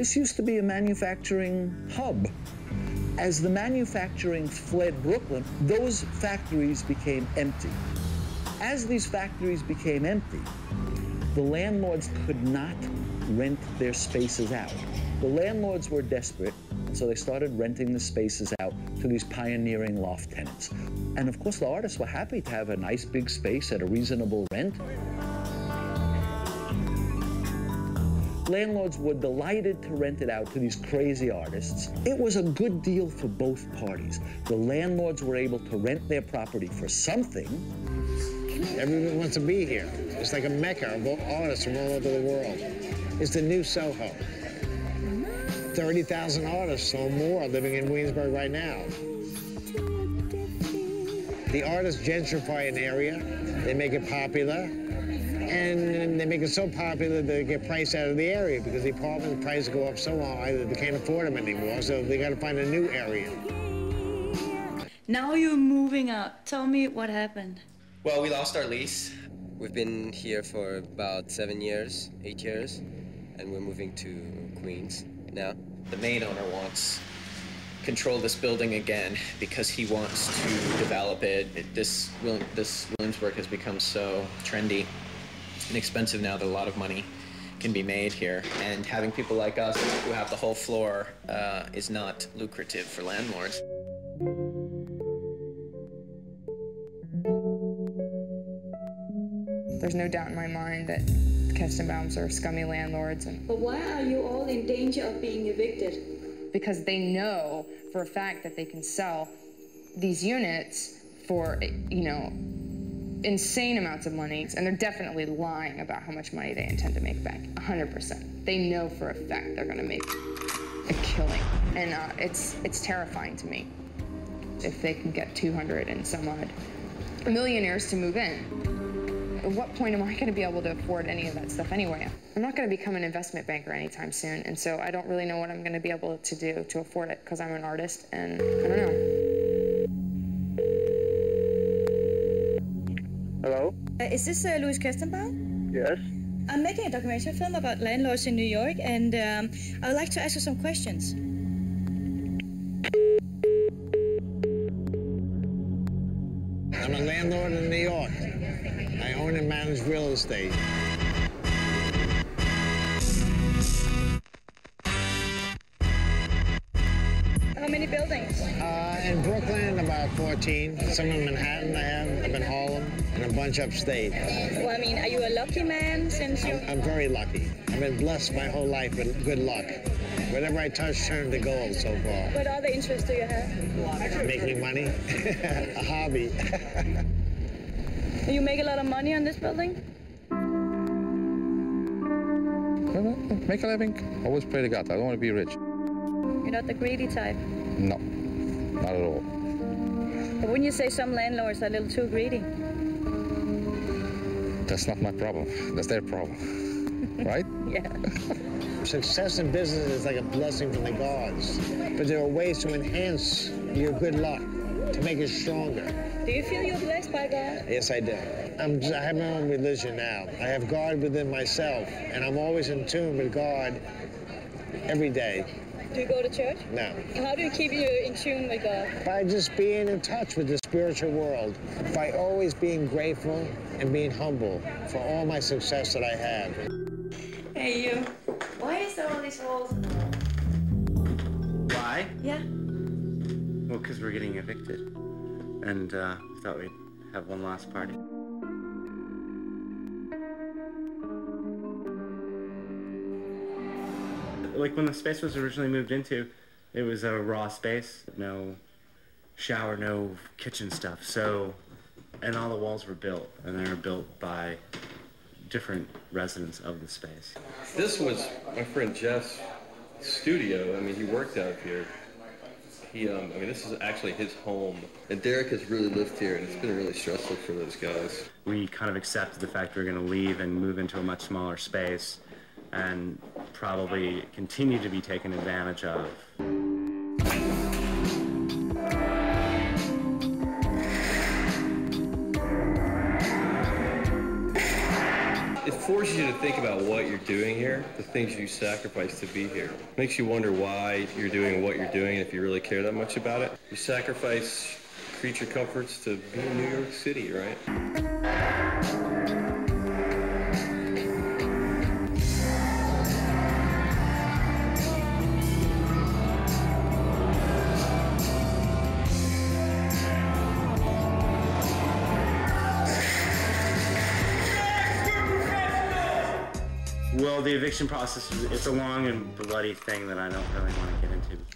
This used to be a manufacturing hub. As the manufacturing fled Brooklyn, those factories became empty. As these factories became empty, the landlords could not rent their spaces out. The landlords were desperate, and so they started renting the spaces out to these pioneering loft tenants. And of course, the artists were happy to have a nice big space at a reasonable rent. Landlords were delighted to rent it out to these crazy artists. It was a good deal for both parties. The landlords were able to rent their property for something. Everyone wants to be here. It's like a mecca of artists from all over the world. It's the new Soho. 30,000 artists or more living in Williamsburg right now. The artists gentrify an area, they make it popular, and they make it so popular that they get priced out of the area because the apartment prices go up so high that they can't afford them anymore, so they got to find a new area. Now you're moving out. Tell me what happened. Well, we lost our lease. We've been here for about 8 years, and we're moving to Queens now. The main owner wants control this building again because he wants to develop it. This Williamsburg has become so trendy and expensive now that a lot of money can be made here. And having people like us who have the whole floor is not lucrative for landlords. There's no doubt in my mind that Kestenbaums are scummy landlords. But why are you all in danger of being evicted? Because they know for a fact that they can sell these units for, you know, insane amounts of money, and they're definitely lying about how much money they intend to make back, 100%. They know for a fact they're gonna make a killing, and it's terrifying to me. If they can get 200 and some odd millionaires to move in, at what point am I gonna be able to afford any of that stuff anyway? I'm not gonna become an investment banker anytime soon, and so I don't really know what I'm gonna be able to do to afford it, because I'm an artist, and I don't know. Hello? Is this Louis Kestenbaum? Yes. I'm making a documentary film about landlords in New York, and I would like to ask you some questions. I'm a landlord in New York. I own and manage real estate. How many buildings? In Brooklyn, about 14. Some in Manhattan I have, up in Harlem, and a bunch upstate. Well, I mean, are you a lucky man since you... I'm very lucky. I've been blessed my whole life with good luck. Whatever I touch turned to gold so far. What other interests do you have? Making money, a hobby. Do you make a lot of money on this building? Make a living. Always pray to God. I don't want to be rich. You're not the greedy type? No, not at all. But wouldn't you say some landlords are a little too greedy? That's not my problem. That's their problem. Right? Yeah. Success in business is like a blessing from the gods. But there are ways to enhance your good luck, to make it stronger. Do you feel you're blessed by God? Yes, I do. I have my own religion now. I have God within myself, and I'm always in tune with God every day. Do you go to church? No. How do you keep you in tune with God? By just being in touch with the spiritual world. By always being grateful and being humble for all my success that I have. Hey, you. Why is there all these walls? Why? Yeah. Well, because we're getting evicted. And we thought we'd have one last party. Like when the space was originally moved into, it was a raw space, no shower, no kitchen stuff. So, and all the walls were built, and they were built by different residents of the space. This was my friend Jeff's studio. I mean, he worked out here. I mean, this is actually his home. And Derek has really lived here, and it's been really stressful for those guys. We kind of accepted the fact we were going to leave and move into a much smaller space and probably continue to be taken advantage of. It forces you to think about what you're doing here, the things you sacrifice to be here. Makes you wonder why you're doing what you're doing, if you really care that much about it. You sacrifice creature comforts to be in New York City, right? Well, the eviction process, it's a long and bloody thing that I don't really want to get into.